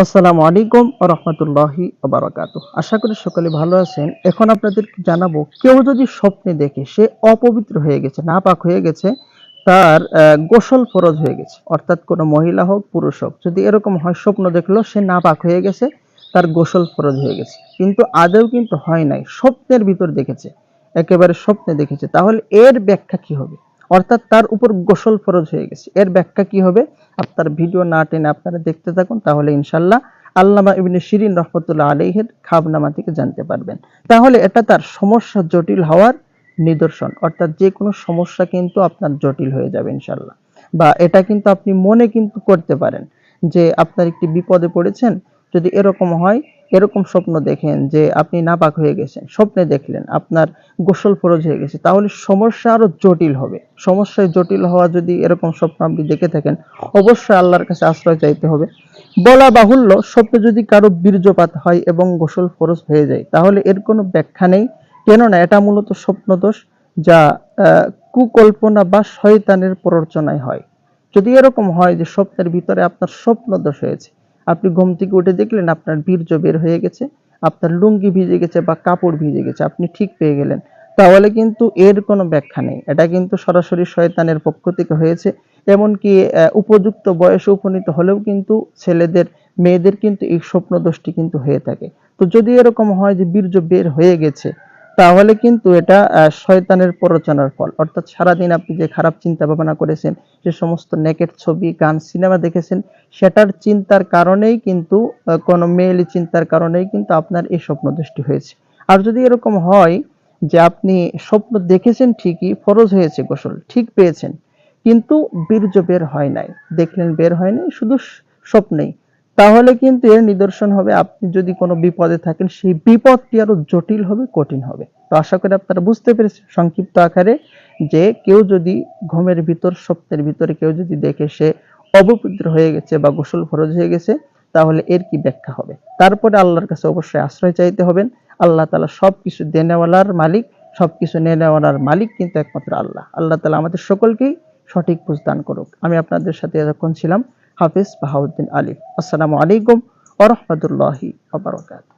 আসসালামু আলাইকুম ওয়া রাহমাতুল্লাহি ওয়া বারাকাতুহু। আশা করি সকলে ভালো আছেন। এখন আপনাদেরকে জানাবো কেউ যদি স্বপ্নে দেখে সে অপবিত্র হয়ে গেছে, নাপাক হয়ে গেছে, তার গোসল ফরজ হয়ে গেছে। অর্থাৎ কোনো মহিলা হোক, পুরুষ হোক, যদি এরকম হয় স্বপ্ন দেখলো সে নাপাক হয়ে গেছে, তার গোসল ফরজ হয়ে গেছে। কিন্তু আদৌ কিন্তু হয় নাই। স্বপ্নের ভিতর দেখেছে। একেবারে স্বপ্নে দেখেছে। তাহলে এর ব্যাখ্যা কি হবে? অর্থাৎ তার উপর গোসল ফরজ হয়ে গেছে। এর ব্যাখ্যা কি হবে? আপনার ভিডিও না টেনে আপনারা দেখতে থাকুন, তাহলে ইনশাল্লাহ আল্লামা ইবনে শিরিন রহমতুল্লাহ আলাইহির খাবনামা থেকে জানতে পারবেন। তাহলে এটা তার সমস্যা জটিল হওয়ার নিদর্শন। অর্থাৎ যে কোনো সমস্যা কিন্তু আপনার জটিল হয়ে যাবে ইনশাল্লাহ। বা এটা কিন্তু আপনি মনে কিন্তু করতে পারেন যে আপনার একটি বিপদে পড়েছেন। যদি এরকম হয়, এরকম স্বপ্ন দেখেন যে আপনি নাপাক হয়ে গেছেন, স্বপ্নে দেখলেন আপনার গোসল ফরজ হয়ে গেছে, তাহলে সমস্যা আরো জটিল হবে। সমস্যায় জটিল হওয়া যদি এরকম স্বপ্ন আপনি দেখে থাকেন, অবশ্যই আল্লাহর কাছে আশ্রয় চাইতে হবে। বলা বাহুল্য, স্বপ্নে যদি কারো বীর্যপাত হয় এবং গোসল ফরজ হয়ে যায়, তাহলে এর কোনো ব্যাখ্যা নেই। কেননা এটা মূলত স্বপ্নদোষ, যা কুকল্পনা বা শয়তানের প্ররোচনায় হয়। যদি এরকম হয় যে স্বপ্নের ভিতরে আপনার স্বপ্নদোষ হয়েছে, আপনি ঘুম থেকে উঠে দেখলেন আপনার বীর্য বের হয়ে গেছে, আপনার লুঙ্গি ভিজে গেছে বা কাপড় ভিজে গেছে, আপনি ঠিক পেয়ে গেলেন, তাহলে কিন্তু এর কোনো ব্যাখ্যা নেই। এটা কিন্তু সরাসরি শয়তানের পক্ষ থেকে হয়েছে। এমনকি উপযুক্ত বয়সে উপনীত হলেও কিন্তু ছেলেদের, মেয়েদের কিন্তু এই স্বপ্ন দোষটি কিন্তু হয়ে থাকে। তো যদি এরকম হয় যে বীর্য বের হয়ে গেছে, তাহলে কিন্তু এটা শয়তানের প্ররোচনার ফল। অর্থাৎ সারাদিন আপনি যে খারাপ চিন্তা ভাবনা করেছেন, যে সমস্ত নেকেট ছবি, গান, সিনেমা দেখেছেন, সেটার চিন্তার কারণেই কিন্তু, কোনো মেয়েলি চিন্তার কারণেই কিন্তু আপনার এই স্বপ্ন দোষটি হয়েছে। আর যদি এরকম হয় যে আপনি স্বপ্ন দেখেছেন ঠিকই, ফরজ হয়েছে গোসল, ঠিক পেয়েছেন, কিন্তু বীর্য বের হয় নাই, দেখলেন বের হয় নাই, শুধু স্বপ্নেই, তাহলে কিন্তু এর নিদর্শন হবে আপনি যদি কোনো বিপদে থাকেন, সেই বিপদটি আরো জটিল হবে, কঠিন হবে। তো আশা করি আপনারা বুঝতে পেরেছেন সংক্ষিপ্ত আকারে, যে কেউ যদি ঘুমের ভিতর, স্বপ্নের ভিতরে কেউ যদি দেখে সে অপবিত্র হয়ে গেছে বা গোসল ফরজ হয়ে গেছে, তাহলে এর কি ব্যাখ্যা হবে? তারপরে আল্লাহর কাছে অবশ্যই আশ্রয় চাইতে হবেন। আল্লাহ তাআলা সবকিছু দেনেওয়ালার মালিক, সবকিছু নেনেওয়ালার মালিক কিন্তু একমাত্র আল্লাহ। আল্লাহ তাআলা আমাদের সকলকেই সঠিক বুঝ দান করুক। আমি আপনাদের সাথে এতক্ষণ ছিলাম হাফেজ বাহাউদ্দিন আলিফ। আসসালামু আলাইকুম ওয়া রাহমাতুল্লাহি ওয়া বারাকাতুহু।